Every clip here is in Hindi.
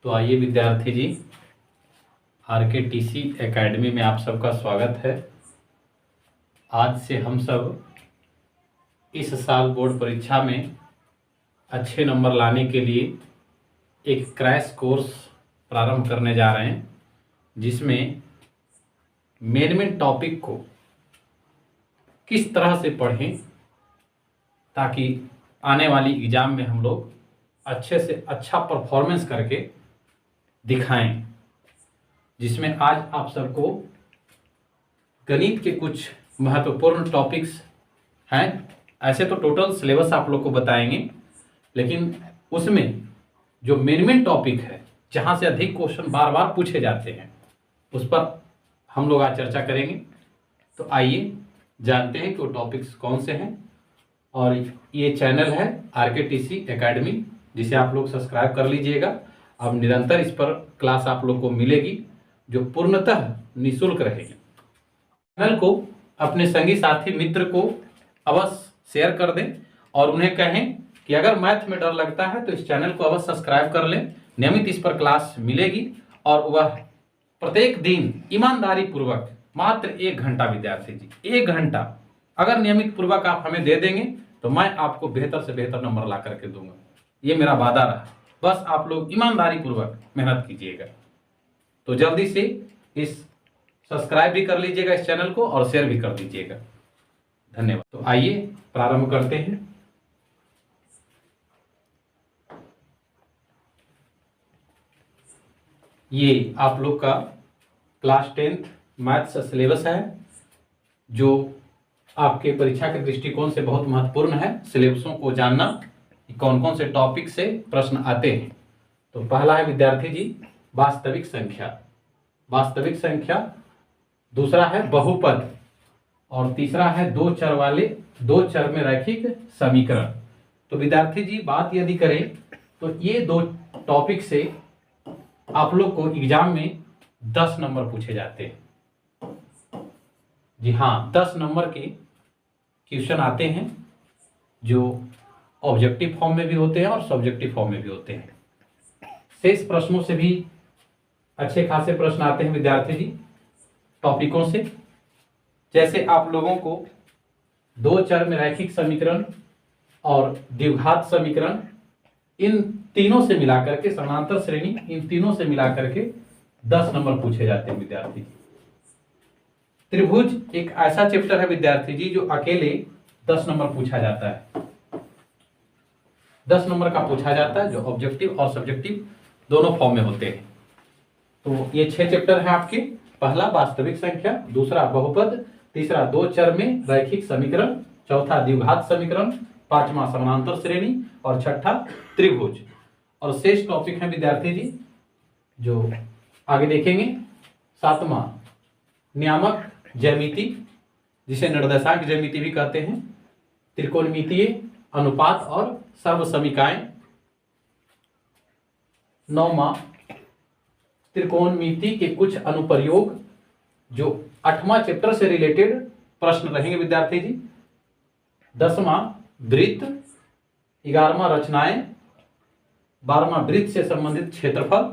तो आइए विद्यार्थी जी, RKTC एकेडमी में आप सबका स्वागत है। आज से हम सब इस साल बोर्ड परीक्षा में अच्छे नंबर लाने के लिए एक क्रैश कोर्स प्रारंभ करने जा रहे हैं, जिसमें मेन टॉपिक को किस तरह से पढ़ें ताकि आने वाली एग्ज़ाम में हम लोग अच्छे से अच्छा परफॉर्मेंस करके दिखाएं। जिसमें आज आप सबको गणित के कुछ महत्वपूर्ण टॉपिक्स हैं। ऐसे तो टोटल सिलेबस आप लोग को बताएंगे, लेकिन उसमें जो मेन टॉपिक है, जहां से अधिक क्वेश्चन बार बार पूछे जाते हैं, उस पर हम लोग आज चर्चा करेंगे। तो आइए जानते हैं कि वो टॉपिक्स कौन से हैं। और ये चैनल है RKTC एकेडमी, जिसे आप लोग सब्सक्राइब कर लीजिएगा। अब निरंतर इस पर क्लास आप लोग को मिलेगी, जो पूर्णतः निःशुल्क रहेगी। चैनल को अपने संगी साथी मित्र को अवश्य शेयर कर दें और उन्हें कहें कि अगर मैथ में डर लगता है तो इस चैनल को अवश्य सब्सक्राइब कर लें। नियमित इस पर क्लास मिलेगी और वह प्रत्येक दिन ईमानदारी पूर्वक मात्र 1 घंटा, विद्यार्थी जी 1 घंटा अगर नियमित पूर्वक आप हमें दे देंगे तो मैं आपको बेहतर से बेहतर नंबर ला करके दूंगा। ये मेरा वादा रहा। बस आप लोग ईमानदारी पूर्वक मेहनत कीजिएगा। तो जल्दी से इस सब्सक्राइब भी कर लीजिएगा इस चैनल को और शेयर भी कर दीजिएगा। धन्यवाद। तो आइए प्रारंभ करते हैं। ये आप लोग का क्लास 10th मैथ्स सिलेबस है, जो आपके परीक्षा के दृष्टिकोण से बहुत महत्वपूर्ण है। सिलेबसों को जानना, कौन कौन से टॉपिक से प्रश्न आते हैं। तो पहला है विद्यार्थी जी वास्तविक संख्या, दूसरा है बहुपद, और तीसरा है दो चर में रैखिक समीकरण। तो विद्यार्थी जी बात यदि करें तो ये 2 टॉपिक से आप लोग को एग्जाम में 10 नंबर पूछे जाते हैं। जी हाँ, 10 नंबर के क्वेश्चन आते हैं, जो ऑब्जेक्टिव फॉर्म में भी होते हैं और सब्जेक्टिव फॉर्म में भी होते हैं। शेष प्रश्नों से भी अच्छे खासे प्रश्न आते हैं विद्यार्थी जी, टॉपिकों से। जैसे आप लोगों को 2 चर में रैखिक समीकरण और द्विघात समीकरण, इन तीनों से मिलाकर के समानांतर श्रेणी, इन तीनों से मिलाकर के 10 नंबर पूछे जाते हैं विद्यार्थी। त्रिभुज एक ऐसा चैप्टर है विद्यार्थी जी, जो अकेले 10 नंबर पूछा जाता है। 10 नंबर का पूछा जाता है, जो ऑब्जेक्टिव और सब्जेक्टिव दोनों फॉर्म में होते हैं। तो ये 6 चैप्टर है आपके। पहला वास्तविक संख्या, दूसरा बहुपद, तीसरा 2 चर में रैखिक समीकरण, चौथा द्विघात समीकरण, पांचवा समानांतर श्रेणी और छठा त्रिभुज। और शेष टॉपिक है विद्यार्थी जी जो आगे देखेंगे। 7वां नियामक ज्यामिति, जिसे निर्देशांक ज्यामिति भी कहते हैं, त्रिकोणमितीय अनुपात और सर्वसमीकाएं। 9वां त्रिकोणमिति के कुछ अनुप्रयोग, जो 8वां चैप्टर से रिलेटेड प्रश्न रहेंगे विद्यार्थी जी। 10वां वृत्त, 11वां रचनाएं, 12वां वृत्त से संबंधित क्षेत्रफल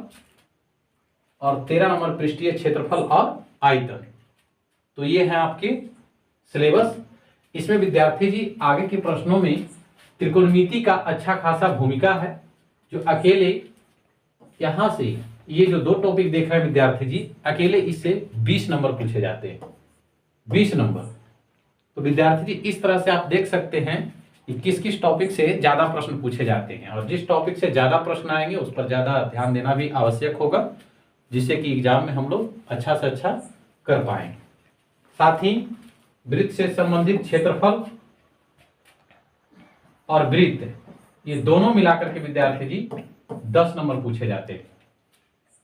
और 13 नंबर पृष्ठीय क्षेत्रफल और आयतन। तो ये है आपके सिलेबस। इसमें विद्यार्थी जी आगे के प्रश्नों में त्रिकोणमिति का अच्छा खासा भूमिका है, जो अकेले यहां से ये जो 2 टॉपिक देख रहे हैं विद्यार्थी जी, अकेले इससे 20 नंबर पूछे जाते हैं। 20 नंबर। तो विद्यार्थी जी इस तरह से आप देख सकते हैं कि किस किस टॉपिक से ज्यादा प्रश्न पूछे जाते हैं, और जिस टॉपिक से ज्यादा प्रश्न आएंगे उस पर ज्यादा ध्यान देना भी आवश्यक होगा, जिससे कि एग्जाम में हम लोग अच्छा से अच्छा कर पाएंगे। साथ ही वृत्त से संबंधित क्षेत्रफल और वृत्त, ये दोनों मिलाकर के विद्यार्थी जी 10 नंबर पूछे जाते हैं।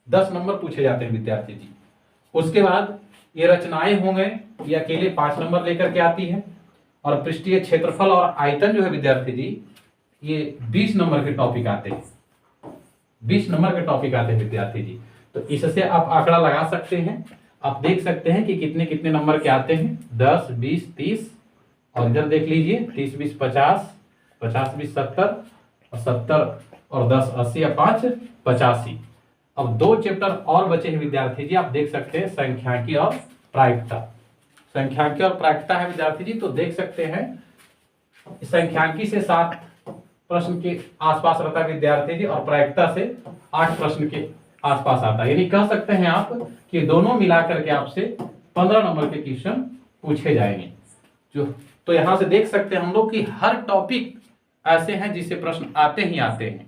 10 नंबर पूछे जाते हैं विद्यार्थी जी। उसके बाद ये रचनाएं होंगे, ये अकेले 5 नंबर लेकर के आती है। और पृष्ठीय क्षेत्रफल और आयतन जो है विद्यार्थी जी, ये 20 नंबर के टॉपिक आते हैं। 20 नंबर के टॉपिक आते हैं विद्यार्थी जी। तो इससे आप आंकड़ा लगा सकते हैं। आप देख सकते हैं कि कितने कितने नंबर के आते हैं। 10, 20, 30, और इधर देख लीजिए 30, 20, 50, 50, 20, 70, और 70 और 10 80 या 5 85। अब 2 चैप्टर और बचे हैं विद्यार्थी जी, आप देख सकते हैं संख्यांकी और प्रायिकता। संख्यांकी और प्रायिकता है विद्यार्थी जी, तो देख सकते हैं संख्यांकी से 7 प्रश्न के आसपास रहता है विद्यार्थी जी, और प्रायिकता से 8 प्रश्न के आसपास आता है। यानी कह सकते हैं आप कि दोनों मिलाकर के आपसे 15 नंबर के क्वेश्चन पूछे जाएंगे। जो तो यहां से देख सकते हैं हम लोग कि हर टॉपिक ऐसे हैं जिससे प्रश्न आते ही आते हैं।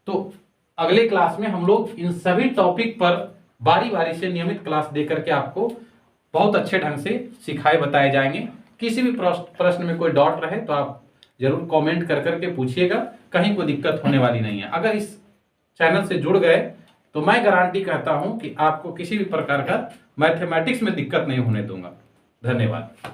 तो अगले क्लास में हम लोग इन सभी टॉपिक पर बारी बारी से नियमित क्लास देकर के आपको बहुत अच्छे ढंग से सिखाए बताए जाएंगे। किसी भी प्रश्न में कोई डाउट रहे तो आप जरूर कमेंट कर करके पूछिएगा, कहीं कोई दिक्कत होने वाली नहीं है। अगर इस चैनल से जुड़ गए तो मैं गारंटी कहता हूं कि आपको किसी भी प्रकार का मैथमेटिक्स में दिक्कत नहीं होने दूंगा। धन्यवाद।